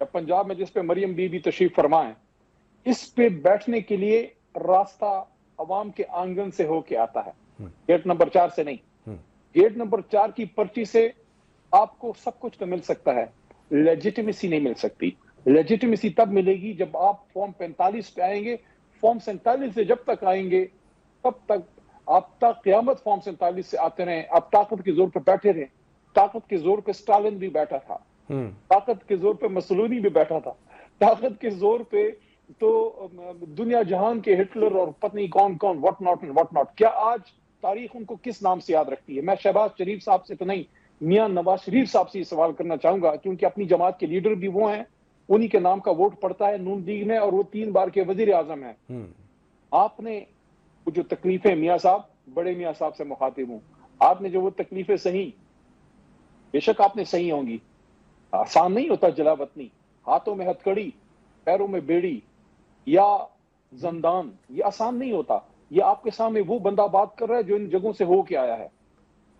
یا پنجاب میں جس پہ مریم بی بی تشریف فرما ہے، اس پہ بیٹھنے کے لیے راستہ عوام کے آنگن سے ہو کے آتا ہے، گیٹ نمبر 4 سے نہیں۔ گیٹ نمبر 4 کی پرچی سے آپ کو سب کچھ تو مل سکتا ہے، لیجیٹیمیسی نہیں مل سکتی۔ لیجیٹیمیسی تب ملے گی جب آپ فارم 45 پہ آئیں گے۔ فارم 47 سے جب تک آئیں گے تب تک آپ تا قیامت فارم 47 سے آتے رہیں، آپ طاقت کے زور پہ بیٹھے رہیں۔ طاقت کے زور پہ اسٹالن بھی بیٹھا تھا، طاقت کے زور پہ مسولینی بھی بیٹھا تھا، طاقت کے زور پہ تو دنیا جہان کے ہٹلر اور پتنی کون کون واٹ ناٹ۔ کیا آج تاریخ ان کو کس نام سے یاد رکھتی ہے؟ میں شہباز شریف صاحب سے تو نہیں، میاں نواز شریف صاحب سے یہ سوال کرنا چاہوں گا، کیونکہ اپنی جماعت کے لیڈر بھی وہ ہیں، انہی کے نام کا ووٹ پڑتا ہے نون لیگ میں، اور وہ 3 بار کے وزیر اعظم ہیں۔ آپ نے وہ جو تکلیفیں، میاں صاحب، بڑے میاں صاحب سے مخاطب ہوں، آپ نے جو وہ تکلیفیں سہی، بے شک آپ نے سہی ہوں گی، آسان نہیں ہوتا جلا وطنی، ہاتھوں میں ہتھکڑی، پیروں میں بیڑی یا زندان، یہ آسان نہیں ہوتا۔ یہ آپ کے سامنے وہ بندہ بات کر رہا ہے جو ان جگہوں سے ہو کے آیا ہے،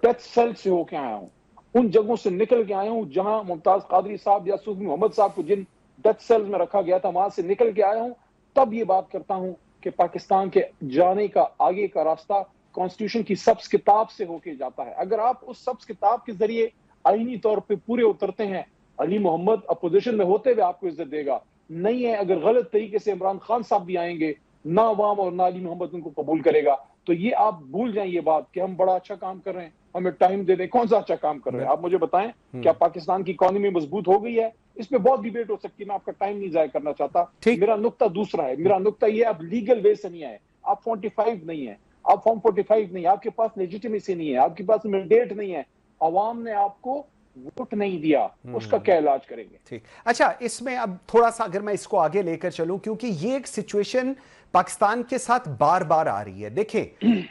ڈیتھ سیل سے ہو کے آیا ہوں، ان جگہوں سے نکل کے آیا ہوں جہاں ممتاز قادری صاحب یا صوفی محمد صاحب کو جن ڈیتھ سیل میں رکھا گیا تھا وہاں سے نکل کے آیا ہوں، تب یہ بات کرتا ہوں کہ پاکستان کے جانے کا آگے کا راستہ کانسٹیٹیوشن کی سبز کتاب سے ہو کے جاتا ہے۔ اگر آپ اس سبز کتاب کے ذریعے آئینی طور پہ پورے اترتے ہیں، علی محمد اپوزیشن میں ہوتے ہوئے آپ کو عزت دے گا، نہیں ہے اگر غلط طریقے سے عمران خان صاحب بھی آئیں گے، نہ عوام اور نہ علی محمد ان کو قبول کرے گا۔ تو یہ آپ بھول جائیں یہ بات کہ ہم بڑا اچھا کام کر رہے ہیں، ہمیں ٹائم دے دیں۔ کون سا اچھا کام کر رہے ہیں آپ مجھے بتائیں؟ کیا پاکستان کی اکانومی مضبوط ہو گئی ہے؟ اس پہ بہت ڈیبیٹ ہو سکتی ہے، میں آپ کا ٹائم نہیں ضائع کرنا چاہتا۔ میرا نقطہ دوسرا ہے، میرا نقطہ یہ ہے آپ لیگل وے سے نہیں آئے، آپ 45 نہیں ہیں، آپ فارم 45 نہیں، آپ کے پاس لیجیٹیمیسی نہیں ہے، آپ کے پاس مینڈیٹ نہیں ہے، عوام نے آپ کو ووٹ نہیں دیا، اس کا کیا علاج کریں گے؟ ٹھیک، اچھا اس میں اب تھوڑا سا اگر میں اس کو آگے لے کر چلوں، کیونکہ یہ ایک سچویشن پاکستان کے ساتھ بار بار آ رہی ہے۔ دیکھیں،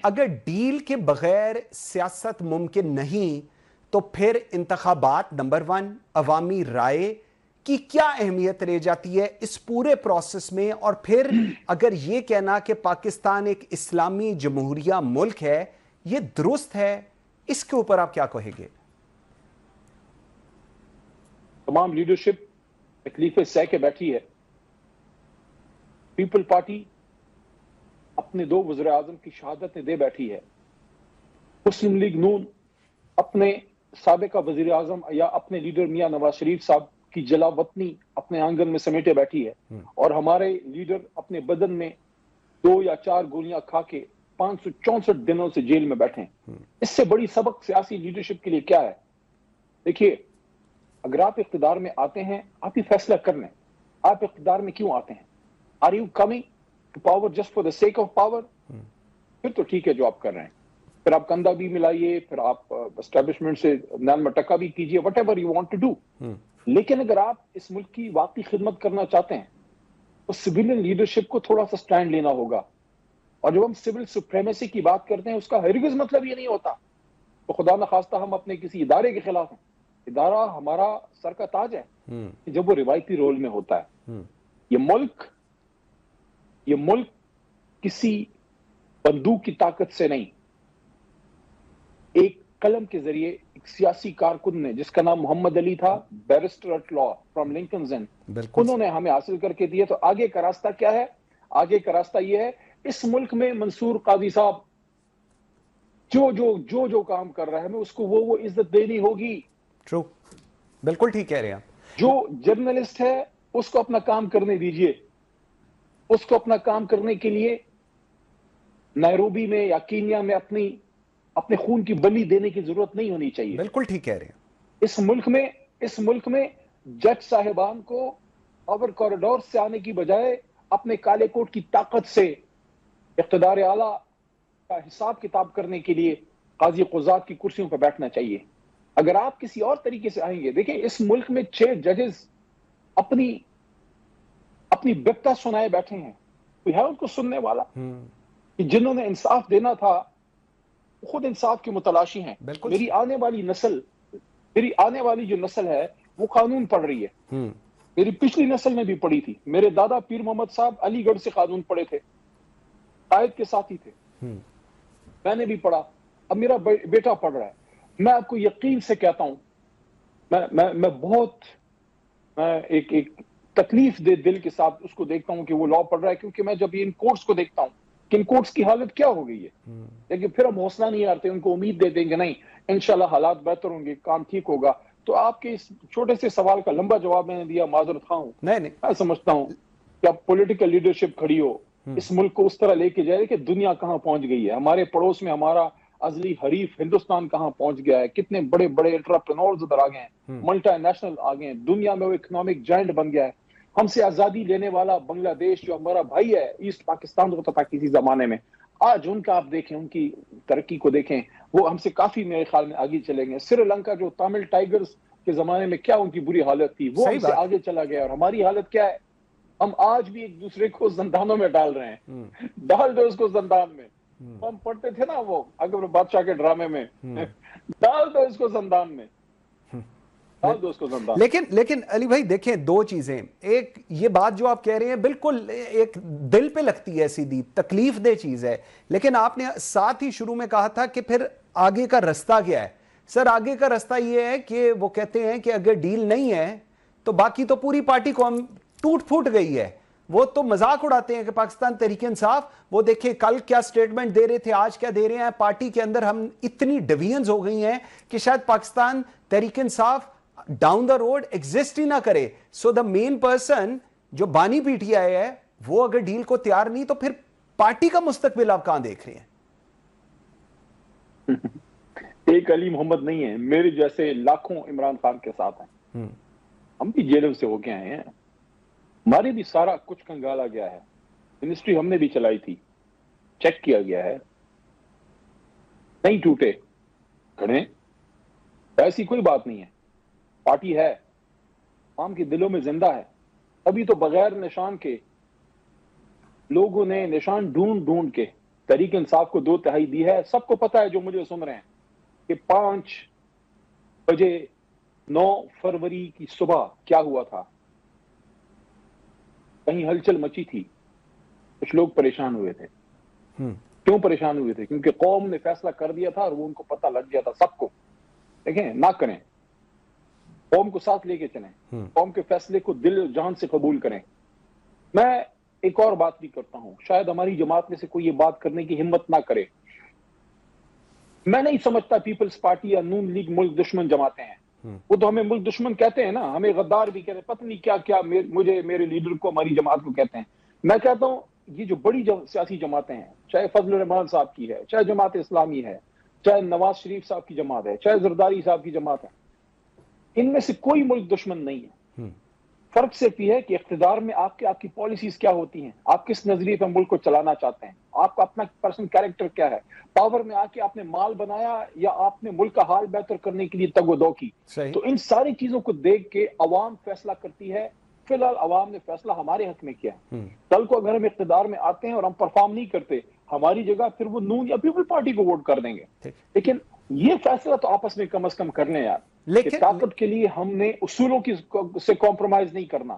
اگر ڈیل کے بغیر سیاست ممکن نہیں تو پھر انتخابات نمبر 1، عوامی رائے کی کیا اہمیت رہ جاتی ہے اس پورے پروسیس میں؟ اور پھر اگر یہ کہنا کہ پاکستان ایک اسلامی جمہوریہ ملک ہے، یہ درست ہے؟ اس کے اوپر آپ کیا کہیں گے؟ تمام لیڈرشپ تکلیفیں سہ کے بیٹھی ہے۔ پیپل پارٹی اپنے 2 وزیر اعظم کی شہادت دے بیٹھی ہے۔ مسلم لیگ نون اپنے سابقہ وزیر اعظم یا اپنے لیڈر میاں نواز شریف صاحب کی جلا وطنی اپنے آنگن میں سمیٹے بیٹھی ہے، اور ہمارے لیڈر اپنے بدن میں 2 یا 4 گولیاں کھا کے 564 دنوں سے جیل میں بیٹھے ہیں۔ اس سے بڑی سبق سیاسی لیڈرشپ کے لیے کیا ہے؟ دیکھیے، اگر آپ اقتدار میں آتے ہیں، آپ ہی فیصلہ کر لیں آپ اقتدار میں کیوں آتے ہیں۔ Are you coming to power just for the sake of power? پھر تو ٹھیک ہے جو آپ کر رہے ہیں، پھر آپ کندھا بھی ملائیے، پھر آپ اسٹیبلشمنٹ سے نین مٹکا بھی کیجیے، whatever you want to do. لیکن اگر آپ اس ملک کی واقعی خدمت کرنا چاہتے ہیں تو سویلین لیڈرشپ کو تھوڑا سا سٹینڈ لینا ہوگا۔ اور جب ہم سول سپریمیسی کی بات کرتے ہیں، اس کا ہرگز مطلب یہ نہیں ہوتا تو خدا نخواستہ ہم اپنے کسی ادارے کے خلاف ہیں۔ ادارہ ہمارا سر کا تاج ہے جب وہ روایتی رول میں ہوتا ہے۔ یہ ملک کسی بندوق کی طاقت سے نہیں، ایک قلم کے ذریعے ایک سیاسی کارکن نے جس کا نام محمد علی تھا، barrister at law from Lankans ان، انہوں نے ہمیں حاصل کر کے دیے۔ تو آگے کا راستہ کیا ہے؟ آگے کا راستہ یہ ہے، اس ملک میں منصور قاضی صاحب جو کام کر رہا ہے ہمیں اس کو وہ عزت دینی ہوگی۔ ٹرو، بالکل ٹھیک کہہ رہے ہیں آپ۔ جو جرنلسٹ ہے اس کو اپنا کام کرنے دیجئے، اس کو اپنا کام کرنے کے لیے نیروبی میں یا کینیا میں اپنے خون کی بلی دینے کی ضرورت نہیں ہونی چاہیے۔ بالکل ٹھیک کہہ رہے ہیں۔ اس ملک میں جج صاحبان کو پاور کوریڈور سے آنے کی بجائے اپنے کالے کوٹ کی طاقت سے اقتدار اعلیٰ کا حساب کتاب کرنے کے لیے قاضی قضات کی کرسیوں پر بیٹھنا چاہیے۔ اگر آپ کسی اور طریقے سے آئیں گے، دیکھیں اس ملک میں 6 ججز اپنی بپتا سنائے بیٹھے ہیں، کوئی ہے ان کو سننے والا؟ کہ جنہوں نے انصاف دینا تھا وہ خود انصاف کے متلاشی ہیں۔ میری آنے والی جو نسل ہے وہ قانون پڑھ رہی ہے، میری پچھلی نسل نے بھی پڑھی تھی، میرے دادا پیر محمد صاحب علی گڑھ سے قانون پڑھے تھے، قائد کے ساتھی تھے، میں نے بھی پڑھا، اب میرا بیٹا پڑھ رہا ہے۔ میں آپ کو یقین سے کہتا ہوں، میں بہت میں ایک تکلیف دے دل کے ساتھ اس کو دیکھتا ہوں کہ وہ لا پڑ رہا ہے، کیونکہ میں جب ان کورٹس کو دیکھتا ہوں کہ ان کورٹس کی حالت کیا ہو گئی ہے، لیکن پھر ہم حوصلہ نہیں ہارتے، ان کو امید دے دیں گے نہیں انشاءاللہ حالات بہتر ہوں گے، کام ٹھیک ہوگا. تو آپ کے اس چھوٹے سے سوال کا لمبا جواب میں نے دیا، معذرت خواہ ہوں. نہیں میں سمجھتا ہوں کہ اب پولیٹیکل لیڈرشپ کھڑی ہو، اس ملک کو اس طرح لے کے جائے کہ دنیا کہاں پہنچ گئی ہے، ہمارے پڑوس میں ہمارا ازلی حریف ہندوستان کہاں پہنچ گیا ہے، کتنے بڑے بڑے انٹرپرینورز ادھر آ گئے ہیں، ملٹی نیشنل آ گئے ہیں، دنیا میں وہ اکنامک جائنٹ بن گیا ہے. ہم سے آزادی لینے والا بنگلہ دیش جو ہمارا بھائی ہے، ایسٹ پاکستان ہوتا تھا کسی زمانے میں، آج ان کا آپ دیکھیں، ان کی ترقی کو دیکھیں، وہ ہم سے کافی میرے خیال میں آگے چلے گئے. سری لنکا جو تامل ٹائیگرز کے زمانے میں کیا ان کی بری حالت تھی، وہ ہم صحیح سے بات. آگے چلا گیا. اور ہماری حالت کیا ہے؟ ہم آج بھی ایک دوسرے کو زندانوں میں ڈال رہے ہیں. ڈال دو اس کو زندان میں. ہم پڑھتے تھے نا وہ اکبر بادشاہ کے ڈرامے میں، ڈال دو اس کو زندان میں، ڈال دو اس کو زندان. لیکن علی بھائی دیکھیں دو چیزیں، ایک یہ بات جو آپ کہہ رہے ہیں بالکل ایک دل پہ لگتی ہے، سیدھی تکلیف دہ چیز ہے، لیکن آپ نے ساتھ ہی شروع میں کہا تھا کہ پھر آگے کا رستہ کیا ہے. سر آگے کا رستہ یہ ہے کہ وہ کہتے ہیں کہ اگر ڈیل نہیں ہے تو باقی تو پوری پارٹی قوم ٹوٹ پھوٹ گئی ہے. وہ تو مذاق اڑاتے ہیں کہ پاکستان تحریک انصاف، وہ دیکھیں کل کیا سٹیٹمنٹ دے رہے تھے، آج کیا دے رہے ہیں. پارٹی کے اندر ہم اتنی ڈویژنز ہو گئی ہیں کہ شاید Pakistan Tehreek Insaf down the road exist ہی نہ کرے. سو دا مین پرسن جو بانی پی ٹی آئی ہے وہ اگر ڈیل کو تیار نہیں تو پھر پارٹی کا مستقبل آپ کہاں دیکھ رہے ہیں؟ ایک علی محمد نہیں ہے، میرے جیسے لاکھوں عمران خان کے ساتھ ہیں. ہم بھی جیلوں سے ہو کے آئے ہیں، ہمارے بھی سارا کچھ کنگالا گیا ہے، منسٹری ہم نے بھی چلائی تھی، چیک کیا گیا ہے، نہیں ٹوٹے کھڑے. ایسی کوئی بات نہیں ہے، پارٹی ہے، عوام کے دلوں میں زندہ ہے. ابھی تو بغیر نشان کے لوگوں نے نشان ڈھونڈ ڈھونڈ کے تحریک انصاف کو 2/3 دی ہے. سب کو پتا ہے جو مجھے سن رہے ہیں کہ 5 بجے 9 فروری کی صبح کیا ہوا تھا. کہیں ہلچل مچی تھی، کچھ لوگ پریشان ہوئے تھے. کیوں پریشان ہوئے تھے؟ کیونکہ قوم نے فیصلہ کر دیا تھا اور وہ ان کو پتہ لگ گیا تھا سب کو. دیکھیں نہ کریں، قوم کو ساتھ لے کے چلیں، قوم کے فیصلے کو دل جان سے قبول کریں. میں ایک اور بات بھی کرتا ہوں، شاید ہماری جماعت میں سے کوئی یہ بات کرنے کی ہمت نہ کرے. میں نہیں سمجھتا پیپلز پارٹی یا نون لیگ ملک دشمن جماعتیں ہیں. وہ تو ہمیں ملک دشمن کہتے ہیں نا، ہمیں غدار بھی کہتے ہیں، پتہ نہیں کیا کیا، مجھے میرے لیڈر کو ہماری جماعت کو کہتے ہیں. میں کہتا ہوں یہ جو بڑی سیاسی جماعتیں ہیں، چاہے فضل الرحمان صاحب کی ہے، چاہے جماعت اسلامی ہے، چاہے نواز شریف صاحب کی جماعت ہے، چاہے زرداری صاحب کی جماعت ہے، ان میں سے کوئی ملک دشمن نہیں ہے. فرق صرف یہ ہے کہ اقتدار میں آپ کی پالیسیز کیا ہوتی ہیں، آپ کس نظریے پہ ملک کو چلانا چاہتے ہیں، آپ کا اپنا پرسنل کیریکٹر کیا ہے. پاور میں آ کے آپ نے مال بنایا یا آپ نے ملک کا حال بہتر کرنے کے لیے تگ و دو کی. تو ان ساری چیزوں کو دیکھ کے عوام فیصلہ کرتی ہے. فی الحال عوام نے فیصلہ ہمارے حق میں کیا ہے. کل کو اگر ہم اقتدار میں آتے ہیں اور ہم پرفارم نہیں کرتے، ہماری جگہ پھر وہ نون یا پیپل پارٹی کو ووٹ کر دیں گے. لیکن یہ فیصلہ تو آپس میں کم از کم کر لیں یار. طاقت کے لیے ہم نے اصولوں سے کمپرومائز نہیں کرنا،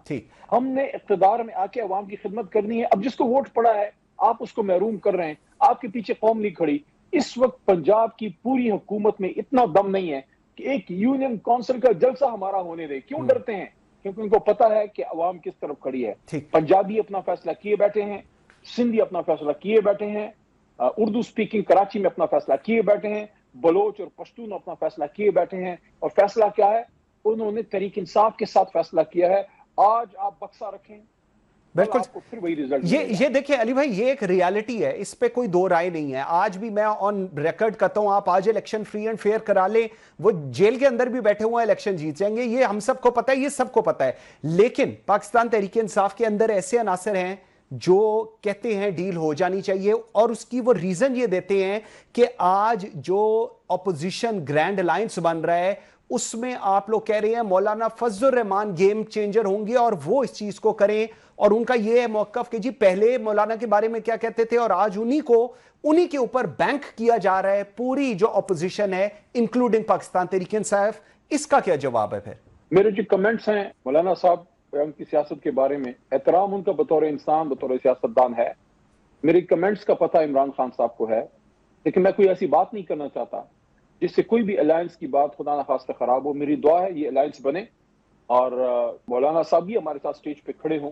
ہم نے اقتدار میں آ کے عوام کی خدمت کرنی ہے. اب جس کو ووٹ پڑا ہے آپ اس کو محروم کر رہے ہیں، آپ کے پیچھے قوم نہیں کھڑی. اس وقت پنجاب کی پوری حکومت میں اتنا دم نہیں ہے کہ ایک یونین کونسل کا جلسہ ہمارا ہونے دے. کیوں ڈرتے ہیں؟ کیونکہ ان کو پتا ہے کہ عوام کس طرف کھڑی ہے. پنجابی اپنا فیصلہ کیے بیٹھے ہیں، سندھی اپنا فیصلہ کیے بیٹھے ہیں، اردو سپیکنگ کراچی میں اپنا فیصلہ کیے بیٹھے ہیں، بلوچ اور پشتون اپنا فیصلہ کیے بیٹھے ہیں. اور فیصلہ کیا ہے؟ انہوں نے تحریک انصاف کے ساتھ فیصلہ کیا ہے. آج آپ بکسا رکھیں، بالکل. آپ کو پھر وہی رزلٹ یہ دیکھیں علی بھائی، یہ ایک ریالٹی ہے، اس پہ کوئی دو رائے نہیں ہے. آج بھی میں آن ریکارڈ کرتا ہوں، آپ آج الیکشن فری اینڈ فیئر کرا لیں، وہ جیل کے اندر بھی بیٹھے ہوئے ہیں، الیکشن جیت جائیں گے. یہ ہم سب کو پتہ ہے، یہ سب کو پتہ ہے. لیکن پاکستان تحریک انصاف کے اندر ایسے عناصر ہیں جو کہتے ہیں ڈیل ہو جانی چاہیے، اور اس کی وہ ریزن یہ دیتے ہیں کہ آج جو اپوزیشن گرینڈ الائنس بن رہا ہے اس میں آپ لوگ کہہ رہے ہیں مولانا فضل الرحمان گیم چینجر ہوں گے اور وہ اس چیز کو کریں. اور ان کا یہ ہے موقف کہ جی پہلے مولانا کے بارے میں کیا کہتے تھے اور آج انہی کے اوپر بینک کیا جا رہا ہے پوری جو اپوزیشن ہے انکلوڈنگ پاکستان تحریک انصاف. اس کا کیا جواب ہے؟ پھر میرے جو کمنٹس ہیں مولانا صاحب ان کی سیاست کے بارے میں، احترام ان کا بطور انسان بطور سیاستدان ہے. میرے کمنٹس کا پتہ عمران خان صاحب کو ہے، لیکن میں کوئی ایسی بات نہیں کرنا چاہتا جس سے کوئی بھی الائنس کی بات خدا نخواستہ خراب ہو. میری دعا ہے یہ الائنس بنے، اور مولانا صاحب بھی ہمارے ساتھ اسٹیج پہ کھڑے ہوں.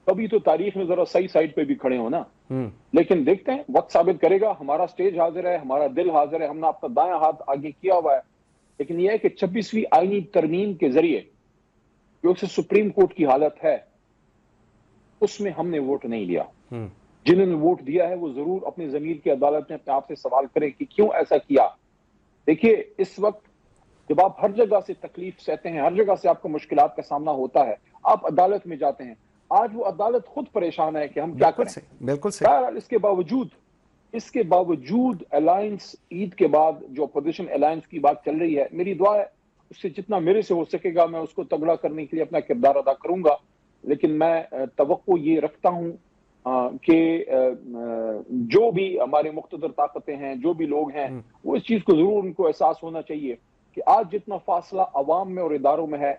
کبھی تو تاریخ میں ذرا صحیح سائڈ پہ بھی کھڑے ہوں نا. لیکن دیکھتے ہیں وقت ثابت کرے گا. ہمارا اسٹیج حاضر ہے, ہمارا دل حاضر ہے, ہم نے اپنا دایاں ہاتھ آگے کیا ہوا ہے. لیکن یہ ہے کہ 26ویں آئینی ترمیم کے ذریعے جو سپریم کورٹ کی حالت ہے اس میں ہم نے ووٹ نہیں لیا. جنہوں نے ووٹ دیا ہے وہ ضرور اپنی ضمیر کی عدالت میں اپنے آپ سے سوال کریں کہ کیوں ایسا کیا. دیکھیے اس وقت جب آپ ہر جگہ سے تکلیف سہتے ہیں, ہر جگہ سے آپ کو مشکلات کا سامنا ہوتا ہے, آپ عدالت میں جاتے ہیں. آج وہ عدالت خود پریشان ہے کہ ہم کیا کریں. بالکل صحیح. اس کے باوجود الائنس عید کے بعد جو اپوزیشن الائنس کی بات چل رہی ہے, میری دعا ہے اس سے جتنا میرے سے ہو سکے گا میں اس کو تگڑا کرنے کے لیے اپنا کردار ادا کروں گا. لیکن میں توقع یہ رکھتا ہوں کہ جو بھی ہمارے مقتدر طاقتیں ہیں, جو بھی لوگ ہیں, وہ اس چیز کو ضرور ان کو احساس ہونا چاہیے کہ آج جتنا فاصلہ عوام میں اور اداروں میں ہے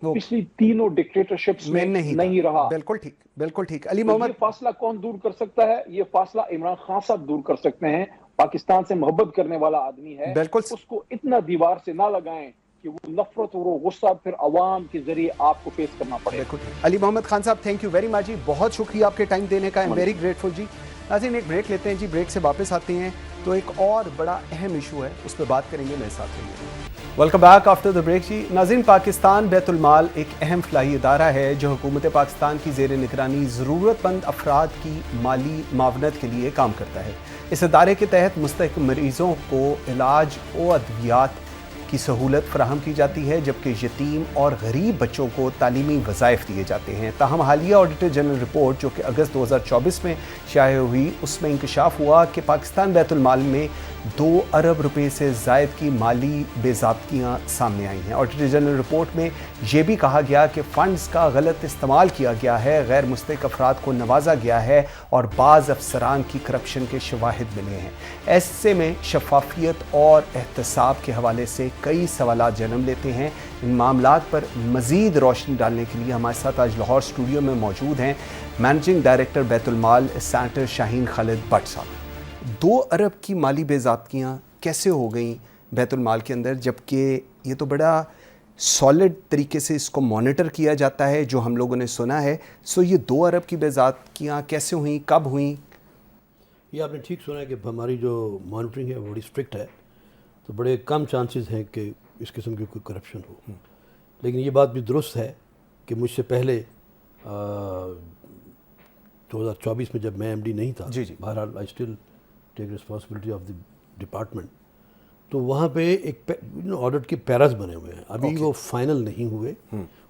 پچھلی تینوں ڈکٹیٹرشپس میں نہیں رہا. بالکل ٹھیک, بالکل ٹھیک. علی محمد, یہ فاصلہ کون دور کر سکتا ہے؟ یہ فاصلہ عمران خان صاحب دور کر سکتے ہیں. پاکستان سے محبت کرنے والا آدمی ہے, اس کو اتنا دیوار سے نہ لگائیں کہ وہ نفرت اور وہ غصہ پھر عوام کے ذریعے آپ کو فیس کرنا پڑے. علی محمد خان صاحب, تھینک یو ویری مچ جی, بہت شکریہ آپ کے ٹائم دینے کا. ایم ویری گریٹفل جی. ناظرین ایک بریک لیتے ہیں جی, بریک سے واپس آتے ہیں تو ایک اور بڑا اہم ایشو ہے, اس پہ بات کریں گے. میرے ساتھ رہیے. Welcome back after the break جی. ناظرین پاکستان بیت المال ایک اہم فلاحی ادارہ ہے جو حکومت پاکستان کی زیر نگرانی ضرورت مند افراد کی مالی معاونت کے لیے کام کرتا ہے. اس ادارے کے تحت مستحق مریضوں کو علاج و ادویات کی سہولت فراہم کی جاتی ہے, جبکہ یتیم اور غریب بچوں کو تعلیمی وظائف دیے جاتے ہیں. تاہم حالیہ آڈیٹر جنرل رپورٹ جو کہ اگست 2024 میں شائع ہوئی, اس میں انکشاف ہوا کہ پاکستان بیت المال میں 2 ارب روپے سے زائد کی مالی بے ضابطگیاں سامنے آئی ہیں. آڈیٹر جنرل رپورٹ میں یہ بھی کہا گیا کہ فنڈز کا غلط استعمال کیا گیا ہے, غیر مستحق افراد کو نوازا گیا ہے اور بعض افسران کی کرپشن کے شواہد ملے ہیں. ایسے میں شفافیت اور احتساب کے حوالے سے کئی سوالات جنم لیتے ہیں. ان معاملات پر مزید روشنی ڈالنے کے لیے ہمارے ساتھ آج لاہور اسٹوڈیو میں موجود ہیں مینیجنگ ڈائریکٹر بیت المال سینیٹر شاہین خالد بٹ صاحب. 2 ارب کی مالی بے ضابطگیاں کیسے ہو گئیں بیت المال کے اندر, جبکہ یہ تو بڑا سالڈ طریقے سے اس کو مانیٹر کیا جاتا ہے جو ہم لوگوں نے سنا ہے. سو یہ 2 ارب کی بے ضابطگیاں کیسے ہوئیں, کب ہوئیں؟ یہ آپ نے ٹھیک سنا ہے کہ ہماری جو مانیٹرنگ ہے بڑی اسٹرکٹ ہے, تو بڑے کم چانسز ہیں کہ اس قسم کی کوئی کرپشن ہو. لیکن یہ بات بھی درست ہے کہ مجھ سے پہلے 2024 میں جب میں ایم ڈی نہیں تھا, بہرحال I still take responsibility of the department, تو وہاں پہ ایک آڈٹ کے پیراز بنے ہوئے ہیں. ابھی وہ فائنل نہیں ہوئے,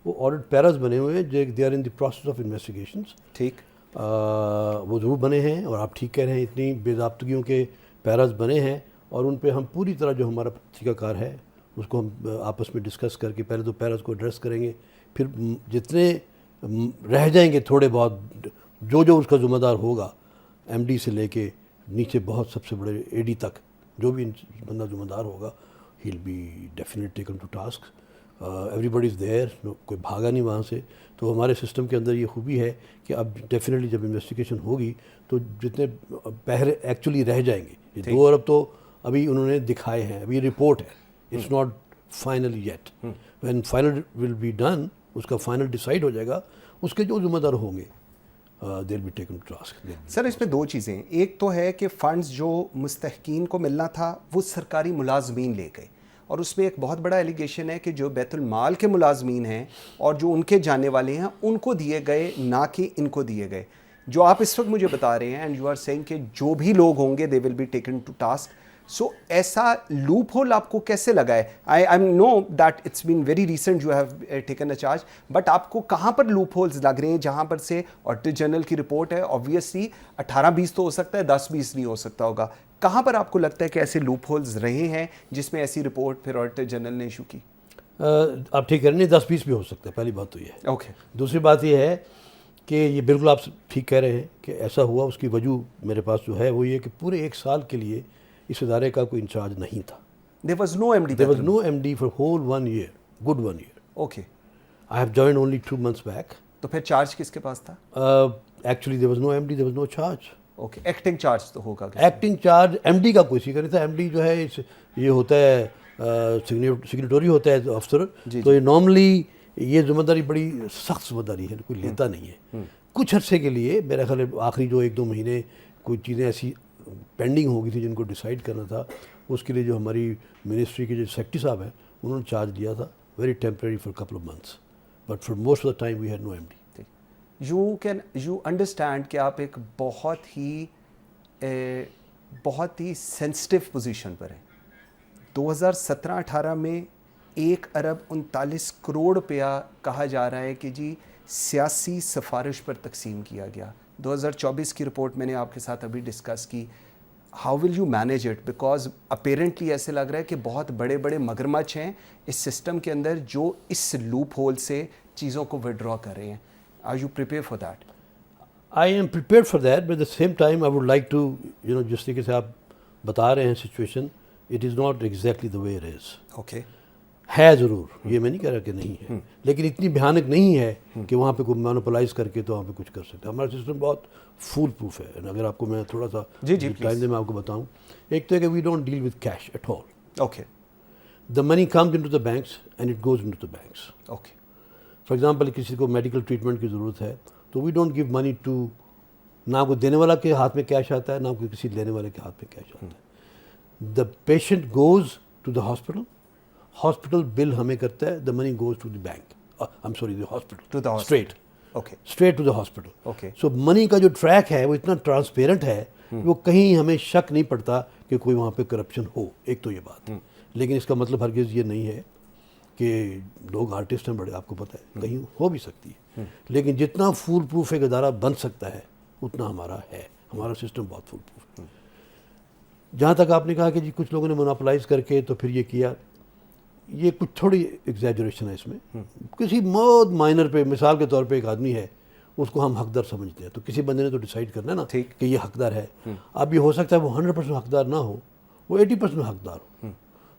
وہ آڈٹ پیراز بنے ہوئے ہیں جو they are in the process of investigations. ٹھیک, وہ ضرور بنے ہیں اور آپ ٹھیک کہہ رہے ہیں, اتنی بے ضابطگیوں کے پیراز بنے ہیں اور ان پہ ہم پوری طرح جو ہمارا طریقہ کار ہے اس کو ہم آپس میں ڈسکس کر کے پہلے تو پیراز کو ایڈریس کریں گے, پھر جتنے رہ جائیں گے تھوڑے بہت جو اس کا ذمہ دار ہوگا, ایم ڈی سے لے کے نیچے بہت سب سے بڑے اے ڈی تک, جو بھی بندہ ذمہ دار ہوگا he will be definite taken to task. Everybody is there, کوئی بھاگا نہیں وہاں سے. تو ہمارے سسٹم کے اندر یہ خوبی ہے کہ اب ڈیفینیٹلی جب انویسٹیگیشن ہوگی تو جتنے پہرے ایکچولی رہ جائیں گے, یہ 2 ارب تو ابھی انہوں نے دکھائے ہیں, ابھی رپورٹ ہے, it's not final yet. When final will be done, اس کا فائنل ڈیسائیڈ ہو جائے گا, اس کے جو ذمہ دار ہوں گے they will be taken to task. Sir اس میں 2 چیزیں, ایک تو ہے کہ فنڈز جو مستحقین کو ملنا تھا وہ سرکاری ملازمین لے گئے, اور اس میں ایک بہت بڑا ایلیگیشن ہے کہ جو بیت المال کے ملازمین ہیں اور جو ان کے جانے والے ہیں ان کو دیے گئے, نہ کہ ان کو دیے گئے. جو آپ اس وقت مجھے بتا رہے ہیں اینڈ یو آر سیئنگ کہ جو بھی لوگ ہوں گے they will be taken to task. So ایسا لوپ ہول آپ کو کیسے لگا ہے؟ I know that it's been very recent you have taken a charge, but آپ کو کہاں پر لوپ ہولز لگ رہے ہیں جہاں پر سے آڈیٹر جنرل کی رپورٹ ہے, آبویسلی 18-20 تو ہو سکتا ہے, 10-20 نہیں ہو سکتا ہوگا. کہاں پر آپ کو لگتا ہے کہ ایسے لوپ ہولز رہے ہیں جس میں ایسی رپورٹ پھر آڈیٹر جنرل نے ایشو کی؟ آپ ٹھیک کہہ رہے ہیں, 10-20 بھی ہو سکتا ہے, پہلی بات تو یہ ہے. اوکے. دوسری بات یہ ہے کہ یہ بالکل آپ ٹھیک کہہ رہے ہیں کہ ایسا ہوا. اس کی وجہ میرے پاس جو ہے وہ یہ کہ پورے 1 سال کے لیے اس ادارے کا کوئی انچارج نہیں تھا. There was no MD. There was no MD for whole 1 year, good 1 year. Okay. I have joined only 2 months back. تو پھر چارج کس کے پاس تھا؟ Actually there was no MD, there was no charge. Okay, acting charge تو ہوگا. Acting charge M D کا کوئی سیکر نہیں تھا. ایم ڈی جو ہے یہ ہوتا ہے سگریٹری ہوتا ہے افسر, تو یہ نارملی یہ ذمہ داری بڑی سخت ذمہ داری ہے، کوئی لیتا نہیں ہے. کچھ عرصے کے لیے میرا خیال ہے آخری جو 1-2 مہینے کوئی چیزیں ایسی پینڈنگ ہو گئی تھی جن کو ڈیسائیڈ کرنا تھا، اس کے لیے جو ہماری منسٹری کے جو سیکرٹری صاحب ہیں انہوں نے چارج لیا تھا، very temporary for couple of months, but for most of the time we had no MD. You understand کہ آپ ایک بہت ہی سینسٹیو پوزیشن پر ہیں. 2017-18 میں 1.39 ارب روپیہ کہا جا رہا ہے کہ جی سیاسی سفارش پر تقسیم کیا گیا. 2024 کی رپورٹ میں نے آپ کے ساتھ ابھی ڈسکس کی. How will you manage it? Because apparently ایسے لگ رہا ہے کہ بہت بڑے بڑے مگرمچھ ہیں اس سسٹم کے اندر جو اس لوپ ہول سے چیزوں کو وڈرا کر رہے ہیں. Are you prepare for that? I am prepared for that, but at the same time I would like to, جس طریقے سے آپ بتا رہے ہیں situation, it is not exactly the way it is. Okay. ہے ضرور, یہ میں نہیں کہہ رہا کہ نہیں ہے, لیکن اتنی بھیانک نہیں ہے کہ وہاں پہ کوئی مونوپلائز کر کے تو وہاں پہ کچھ کر سکتا ہے. ہمارا سسٹم بہت فول پروف ہے. اگر آپ کو میں تھوڑا سا ٹائم دے میں آپ کو بتاؤں, ایک تو ہے کہ we don't deal with cash at all. Okay. The money comes into the banks and it goes into the banks. Okay. For example کسی کو میڈیکل ٹریٹمنٹ کی ضرورت ہے تو we don't give money to, نہ کوئی دینے والا کے ہاتھ میں کیش آتا ہے نہ کوئی کسی لینے والے کے ہاتھ میں کیش آتا ہے. The patient goes to the hospital, hospital bill ہمیں کرتا ہے, the money goes to the bank, I am sorry the hospital, straight straight to the hospital. So money کا جو ٹریک ہے وہ اتنا ٹرانسپیرنٹ ہے, وہ کہیں ہمیں شک نہیں پڑتا کہ کوئی وہاں پہ کرپشن ہو. ایک تو یہ بات, لیکن اس کا مطلب ہرگز یہ نہیں ہے کہ لوگ آرٹسٹ ہیں بڑے, آپ کو پتہ ہے کہیں ہو بھی سکتی ہے, لیکن جتنا فول پروف ایک ادارہ بن سکتا ہے اتنا ہمارا ہے. ہمارا سسٹم بہت فول پروف ہے. جہاں تک آپ نے کہا کہ جی کچھ لوگوں نے مونوپلائز کر کے تو پھر یہ کیا, یہ کچھ تھوڑی ایگزیجریشن ہے اس میں. کسی بہت مائنر پہ, مثال کے طور پہ ایک آدمی ہے, اس کو ہم حقدار سمجھتے ہیں, تو کسی بندے نے تو ڈیسائیڈ کرنا ہے نا کہ یہ حقدار ہے. اب یہ ہو سکتا ہے وہ 100% حقدار نہ ہو, وہ 80% حقدار ہو,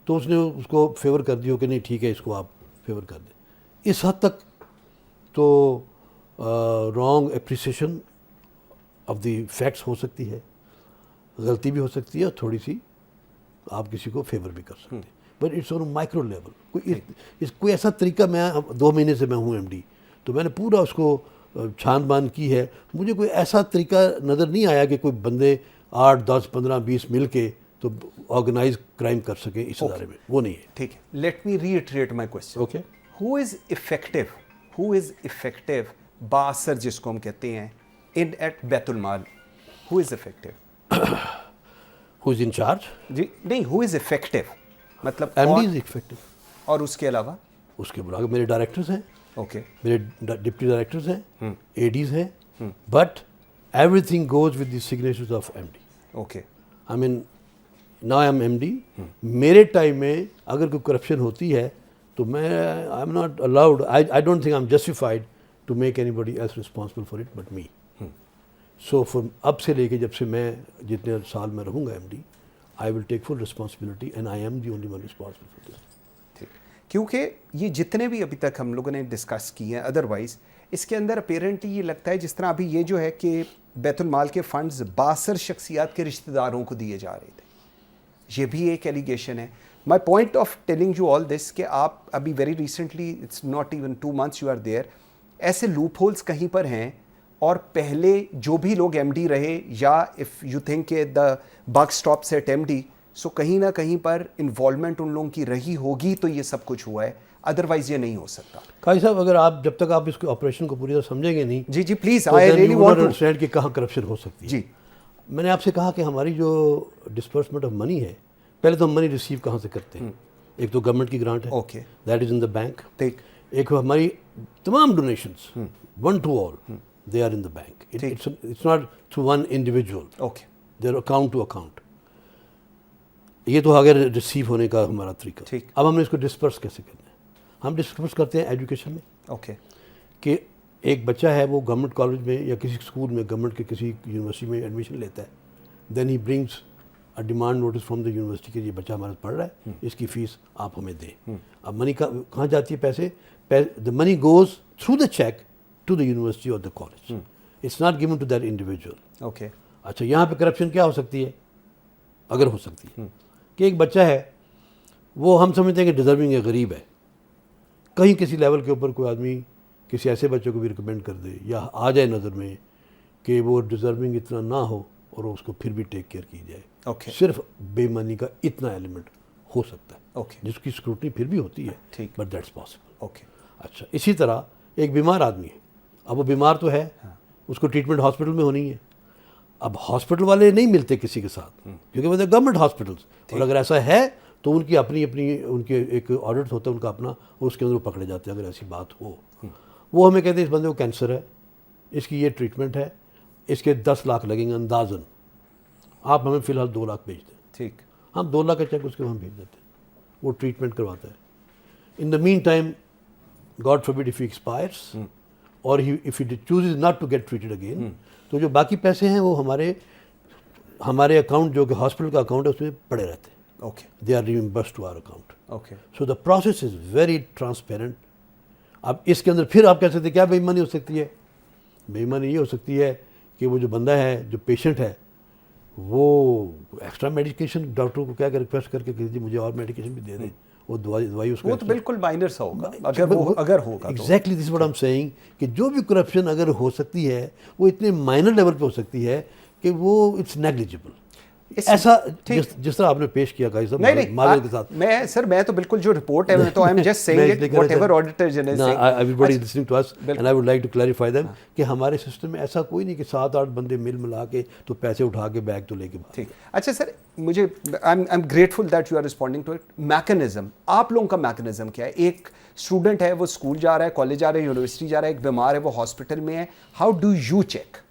تو اس نے اس کو فیور کر دی ہو کہ نہیں ٹھیک ہے اس کو آپ فیور کر دیں. اس حد تک تو wrong appreciation of the facts ہو سکتی ہے, غلطی بھی ہو سکتی ہے, اور تھوڑی سی آپ کسی کو فیور بھی کر سکتے ہیں, but it's on micro level. کوئی ایسا طریقہ, میں 2 مہینے سے میں ہوں MD, تو میں نے پورا اس کو چھان بان کی ہے. مجھے کوئی ایسا طریقہ نظر نہیں آیا کہ کوئی بندے 8, 10, 15, 20 مل کے تو آرگنائز کرائم کر سکیں اس ادارے میں, وہ نہیں ہے. ٹھیک ہے. Let me reiterate my question. Okay. Who is effective باثر جس کو ہم کہتے ہیں ایٹ بیت المال, ہو is effective, who is in charge? جی نہیں, ہو از افیکٹو مطلب MD از افیکٹو. اور اس کے علاوہ اس کے علاوہ میرے ڈائریکٹرز ہیں, اوکے, میرے ڈپٹی ڈائریکٹرز ہیں, ADs ہیں, but everything goes with the signatures of MD. Okay. I mean نا آئی ایم MD. میرے ٹائم میں اگر کوئی کرپشن ہوتی ہے تو میں I am not allowed, I don't think I am justified to make anybody else responsible for it but me. So اب سے لے کے جب سے میں جتنے سال میں رہوں گا MD, I will take full responsibility and I am the only one responsible for this. ٹھیک. کیونکہ یہ جتنے بھی ابھی تک ہم لوگوں نے ڈسکس کیے ہیں, ادروائز اس کے اندر اپیرنٹلی یہ لگتا ہے جس طرح ابھی یہ جو ہے کہ بیت المال کے فنڈز باثر شخصیات کے رشتہ داروں کو دیے جا رہے تھے, یہ بھی ایک ایلیگیشن ہے. My point of telling you all this کہ آپ ابھی very recently, it's not even 2 months you are there, ایسے لوپ ہولس کہیں پر ہیں, اور پہلے جو بھی لوگ MD رہے, یا اف یو تھنک کہ دا بک اسٹاپس ایٹ MD, سو کہیں نہ کہیں پر انوالومنٹ ان لوگوں کی رہی ہوگی تو یہ سب کچھ ہوا ہے, ادروائز یہ نہیں ہو سکتا. قاضی صاحب, اگر آپ جب تک آپ اس کے آپریشن کو پوری طرح سمجھیں گے نہیں, جی جی please, I really want to understand کہ کہاں کرپشن ہو سکتی ہے. جی میں نے آپ سے کہا کہ ہماری جو ڈسپرسمنٹ آف منی ہے, پہلے تو ہم منی ریسیو کہاں سے کرتے ہیں. ایک تو گورنمنٹ کی گرانٹ ہے, okay, that is in the bank. ٹھیک. ایک ہماری تمام donations, one to all, they are in the bank. It's not through one individual, okay, they are account to account. یہ تو اگر ریسیو ہونے کا ہمارا طریقہ. ٹھیک. اب ہم نے اس کو ڈسپرس کیسے کرنا ہے؟ ہم ڈسپرس کرتے ہیں ایجوکیشن میں. اوکے. کہ ایک بچہ ہے, وہ گورنمنٹ کالج میں یا کسی اسکول میں, گورنمنٹ کے کسی یونیورسٹی میں ایڈمیشن لیتا ہے, then he brings a demand notice from the university کہ یہ بچہ ہمارا پڑھ رہا ہے, اس کی فیس آپ ہمیں دیں. اب منی کہاں جاتی ہے؟ پیسے, the money goes through the cheque to the university اور the college. It's not given to that individual. Okay. اچھا, یہاں پہ کرپشن کیا ہو سکتی ہے؟ اگر ہو سکتی ہے کہ ایک بچہ ہے, وہ ہم سمجھتے ہیں کہ ڈیزرونگ ہے, غریب ہے, کہیں کسی لیول کے اوپر کوئی آدمی کسی ایسے بچے کو بھی ریکمینڈ کر دے یا آ جائے نظر میں کہ وہ ڈیزرونگ اتنا نہ ہو اور اس کو پھر بھی ٹیک کیئر کی جائے. صرف بے ایمانی کا اتنا ایلیمنٹ ہو سکتا ہے جس کی اسکروٹنی پھر بھی ہوتی ہے, بٹ دیٹس پاسبل. اچھا, اسی طرح ایک بیمار آدمی ہے, اب وہ بیمار تو ہے, اس کو ٹریٹمنٹ ہاسپٹل میں ہونی ہے. اب ہاسپٹل والے نہیں ملتے کسی کے ساتھ کیونکہ وہ گورنمنٹ ہاسپٹلس, اور اگر ایسا ہے تو ان کی اپنی ان کے ایک آڈٹ ہوتا ہے ان کا اپنا, اور اس کے اندر وہ پکڑے جاتے ہیں اگر ایسی بات ہو. وہ ہمیں کہتے ہیں اس بندے کو کینسر ہے, اس کی یہ ٹریٹمنٹ ہے, اس کے 10 لاکھ لگیں گے اندازاً, آپ ہمیں فی الحال 2 لاکھ بھیج دیں. ٹھیک, ہم 2 لاکھ کا چیک اس کے وہاں بھیج دیتے ہیں, وہ ٹریٹمنٹ کرواتا ہے. In the meantime God forbid if he expires اور if he chooses not to get treated again, تو جو باقی پیسے ہیں وہ ہمارے اکاؤنٹ جو کہ ہاسپٹل کا اکاؤنٹ ہے اس میں پڑے رہتے ہیں. They are reimbursed to our account. So the process is very transparent. اب اس کے اندر پھر آپ کہہ سکتے ہیں کیا بے ایمانی ہو سکتی ہے؟ بے ایمانی یہ ہو سکتی ہے کہ وہ جو بندہ ہے, جو پیشنٹ ہے, وہ ایکسٹرا میڈیکیشن ڈاکٹر کو کیا کہ ریکویسٹ کر کے کہ جی مجھے اور میڈیکیشن بھی دے دیں, وہ دوائی اس کو, وہ تو بالکل مائنر سا ہوگا اگر ہوگا. Exactly this what I am saying کہ جو بھی کرپشن اگر ہو سکتی ہے وہ اتنے مائنر لیول پہ ہو سکتی ہے کہ وہ اٹس نیگلیجبل. ایسا جس طرح آپ نے پیش کیا گائز معذرت کے ساتھ, میں تو بالکل جو رپورٹ ہے تو I am just seeing it whatever auditor general seeing, everybody listening to us and I would like to clarify them کہ ہمارے سسٹم میں ایسا کوئی نہیں کہ 7-8 بندے ملا کے تو پیسے اٹھا کے بیگ تو لے کے. ٹھیک, اچھا سر, مجھے I am grateful that you are responding to it. Mechanism, آپ لوگوں کا میکنزم کیا ہے؟ ایک اسٹوڈنٹ ہے, وہ اسکول جا رہا ہے, کالج جا رہا ہے, یونیورسٹی جا رہا ہے, ایک بیمار ہے, وہ ہاسپٹل میں ہے, ہاؤ ڈو یو چیک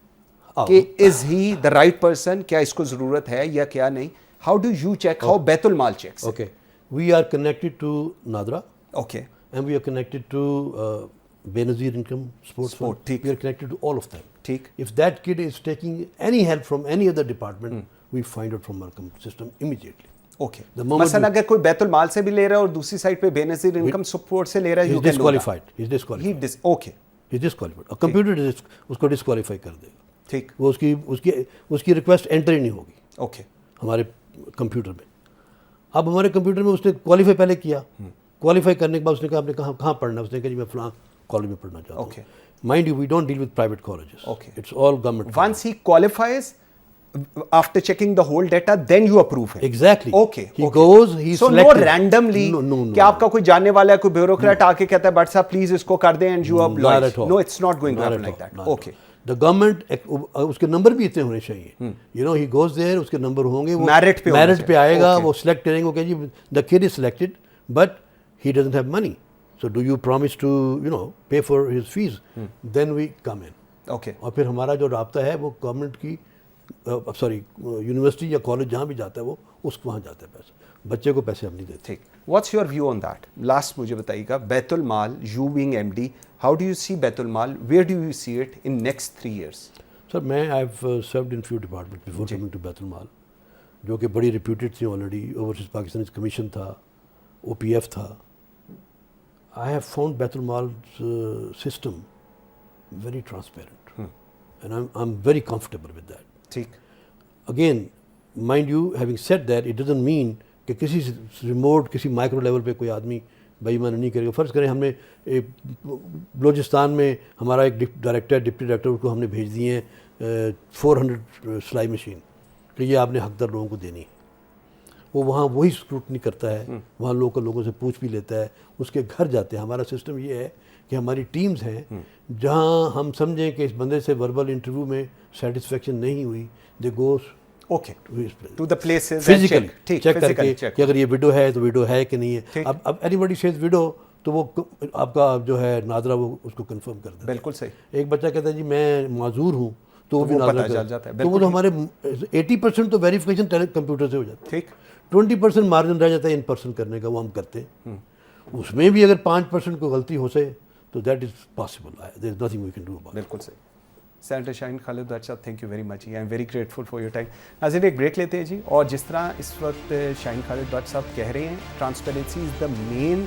کہ از ہی دا رائٹ پرسن, کیا اس کو ضرورت ہے یا کیا نہیں؟ How do you check? How Baitul Mal checks? Okay. We are connected to Nadra. Okay. And we are connected to Benazir Income Sports Fund. We are connected to all of them. Theek. If that kid is taking any help from any other department, we find out from our system immediately. Okay. مثلا اگر کوئی بیت المال سے بھی لے رہا ہے اور دوسری سائڈ پہ بے نظیر انکم سپورٹ سے لے رہا ہے, he's disqualified. He's disqualified. Okay. He's disqualified. Computer اس کو ڈسکوالیفائی کر دے گا. ٹھیک, وہ اس کی ریکویسٹ انٹر ہی نہیں ہوگی. اوکے, ہمارے کمپیوٹر میں. اب ہمارے کمپیوٹر میں اس نے کوالیفائی پہلے کیا, کوالیفائی کرنے کے بعد اس نے کہا آپ نے کہاں پڑھنا ہے, اس نے کہا جی میں فلاں کالج میں پڑھنا چاہتا ہوں. Mind you we don't deal with private colleges, it's all government. Once he qualifies after checking the whole data then you approve him. Exactly. Okay. He goes, he so selected. No randomly کہ آپ کا کوئی جاننے والا ہے, کوئی bureaucrat آ کے کہتا ہے بٹ صاحب پلیز اس کو کر دیں and you are obliged. No, it's not going to happen like that. Okay. The government اس کے نمبر بھی اتنے ہونے چاہیے. You know, he goes there, اس کے نمبر ہوں گے, وہ میرٹ پہ آئے گا, وہ سلیکٹ کریں گے, وہ کہ جی the kid is selected but he doesn't have money. So do you promise to, you know, pay for his fees? Then we come in. Okay. اور پھر ہمارا جو رابطہ ہے وہ گورنمنٹ کی یونیورسٹی یا کالج جہاں بھی جاتا ہے وہ اس وہاں جاتا ہے پیسہ, بچے کو پیسے ہم نہیں دیتے. ٹھیک, what's your view on that? Last مجھے بتائیے گا, Bait ul-Mal, you being M D, how do you see Bait ul-Mal, where do you see it in next 3 years؟ Sir میں I have served in few department before coming to Bait ul-Mal, جو کہ بڑی reputed تھیں already. Overseas Pakistan commission تھا, او P F تھا. I have found Bait ul-Mal system very transparent and I am very comfortable with that. ٹھیک, again mind you having said that it doesn't mean کہ کسی remote کسی مائکرو لیول پہ کوئی آدمی بے ایمانی نہیں کرے گا. فرض کریں ہم نے بلوچستان میں ہمارا ایک ڈائریکٹر ڈپٹی ڈائریکٹر کو ہم نے بھیج دیے ہیں 400 سلائی مشین کہ یہ آپ نے حقدار لوگوں کو دینی ہے. وہ وہاں وہی اسکروٹنی کرتا ہے, وہاں لوگوں سے پوچھ بھی لیتا ہے, اس کے گھر جاتے ہیں. ہمارا سسٹم یہ ہے کہ ہماری ٹیمز ہیں جہاں ہم سمجھیں کہ اس بندے سے وربل انٹرویو میں سیٹسفیکشن نہیں ہوئی, they goes okay to the places physically check کر کے کہ اگر یہ ویڈو ہے تو ویڈو ہے کہ نہیں ہے. اب اینی بڈی سیز ویڈو تو وہ آپ کا جو ہے نادرا وہ اس کو کنفرم کر دے. بالکل صحیح. ایک بچہ کہتا ہے جی میں معذور ہوں تو وہ بھی نادرا کر جاتا ہے. تو وہ تو ہمارے 80% تو ویریفیکیشن کمپیوٹر سے ہو جاتا ہے. ٹھیک, 20% مارجن رہ جاتا ہے ان پرسن کرنے کا, وہ ہم کرتے ہیں. اس میں بھی اگر 5% کو غلطی ہو سکے تو that is possible, there is nothing we can do about. بالکل صحیح. سینیٹر شاہین خالد داٹ صاحب, thank you very much, I am very grateful for your time. ناظرین ایک بریک لیتے ہیں جی, اور جس طرح اس وقت شاہین خالد داٹ صاحب کہہ رہے ہیں transparency is the main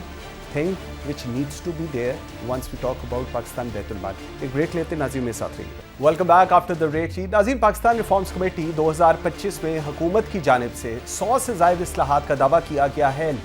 thing which needs to be there once we talk about Pakistan Bait ul-Mal. ایک بریک لیتے ہیں, ناظرین میرے ساتھ رہیے. Welcome back after the break جی. ناظرین پاکستان ریفارمز کمیٹی 2025 میں حکومت کی جانب سے 100 سے زائد اصلاحات کا دعویٰ کیا گیا ہے,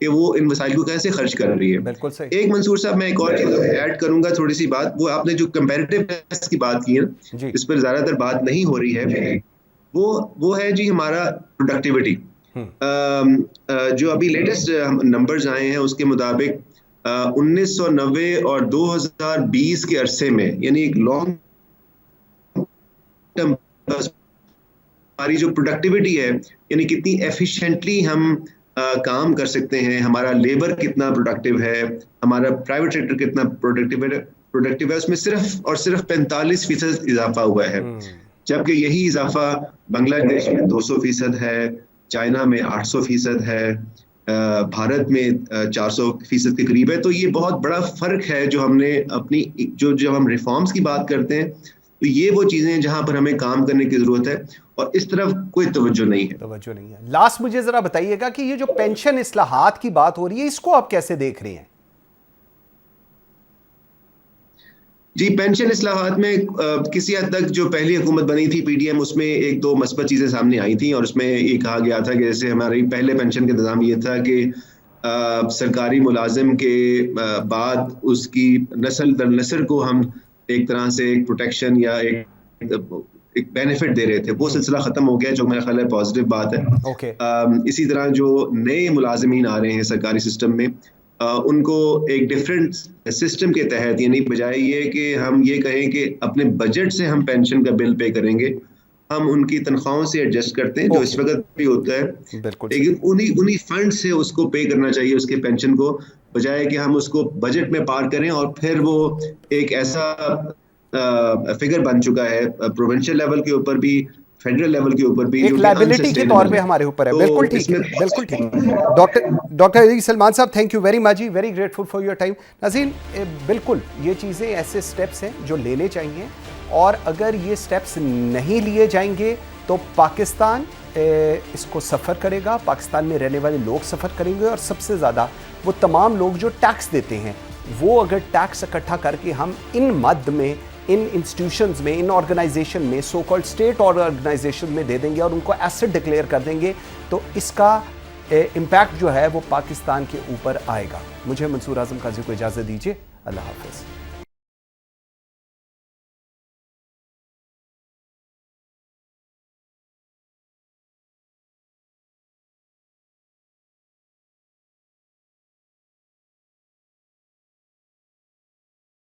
کہ وہ ان وسائل کو کیسے خرچ کر رہی ہے. بالکل صحیح. ایک منصور صاحب میں ایک اور چیز ایڈ کروں گا تھوڑی سی بات, وہ آپ نے جو کمپیریٹیونیس کی بات کی ہے اس پر زیادہ تر بات نہیں ہو رہی ہے, وہ ہے جی ہمارا پروڈکٹیوٹی. جو ابھی لیٹسٹ نمبرز آئے ہیں اس کے مطابق 1990 اور 2020 کے عرصے میں, یعنی ایک لانگ ٹرم, ہماری جو پروڈکٹیوٹی ہے, یعنی کتنی ایفیشینٹلی ہم کام کر سکتے ہیں, ہمارا لیبر کتنا پروڈکٹیو ہے, ہمارا پرائیویٹ سیکٹر کتنا پروڈکٹیو ہے, اس میں صرف اور صرف 45% اضافہ ہوا ہے. جبکہ یہی اضافہ بنگلہ دیش میں 200% ہے, چائنا میں 800% ہے, بھارت میں 400% کے قریب ہے. تو یہ بہت بڑا فرق ہے جو ہم نے اپنی جو ہم ریفارمز کی بات کرتے ہیں, تو یہ وہ چیزیں ہیں جہاں پر ہمیں کام کرنے کی ضرورت ہے, اور اس طرف کوئی توجہ نہیں ہے. لاسٹ مجھے ذرا بتائیے گا کہ یہ جو پینشن اصلاحات کی بات ہو رہی ہے, اس کو آپ کیسے دیکھ رہے ہیں؟ جی, پینشن اصلاحات میں کسی حد تک جو پہلی حکومت بنی تھی پی ڈی ایم, اس میں ایک دو مثبت چیزیں سامنے آئی تھیں, اور اس میں یہ کہا گیا تھا کہ جیسے ہماری پہلے پینشن کا نظام یہ تھا کہ سرکاری ملازم کے بعد اس کی نسل در نسل کو ہم ایک طرح سے ایک پروٹیکشن یا ایک بینیفٹ دے رہے تھے. وہ سلسلہ ختم ہو گیا, جو میرا خیال ہے پازیٹیو بات ہے. اسی طرح جو نئے ملازمین آ رہے ہیں سرکاری سسٹم میں, ان کو ایک ڈیفرنٹ سسٹم کے تحت, یعنی بجائے یہ کہ ہم یہ کہیں کہ اپنے بجٹ سے ہم پینشن کا بل پے کریں گے, ہم ان کی تنخواہوں سے ایڈجسٹ کرتے ہیں, جو اس وقت بھی ہوتا ہے, لیکن انہی فنڈ سے اس کو پے کرنا چاہیے اس کے پینشن کو, بجائے کہ ہم اس کو بجٹ میں پار کریں. اور پھر وہ ایک ایسا فگر بن چکا ہے پروونشل لیول کے اوپر بھی, فیڈرل لیول کے اوپر بھی, ایک لائبلٹی کے طور پہ ہمارے اوپر ہے. بالکل ٹھیک ہے, بالکل ٹھیک. ڈاکٹر علی سلمان صاحب, تھینک یو ویری مچ جی, very grateful for your time. ناظرین, بالکل یہ چیزیں ایسے سٹیپس ہیں جو لینے چاہیے, اور اگر یہ سٹیپس نہیں لیے جائیں گے تو پاکستان اس کو سفر کرے گا, پاکستان میں رہنے والے لوگ سفر کریں گے, اور سب سے زیادہ وہ تمام لوگ جو ٹیکس دیتے ہیں, وہ اگر ٹیکس اکٹھا کر کے ہم ان مد میں, ان انسٹیٹیوشنز میں, ان آرگنائزیشن میں, سو کالڈ اسٹیٹ آرگنائزیشن میں دے دیں گے اور ان کو ایسٹ ڈکلیئر کر دیں گے, تو اس کا امپیکٹ جو ہے وہ پاکستان کے اوپر آئے گا. مجھے منصور اعظم قاضی کو اجازت دیجیے. اللہ حافظ.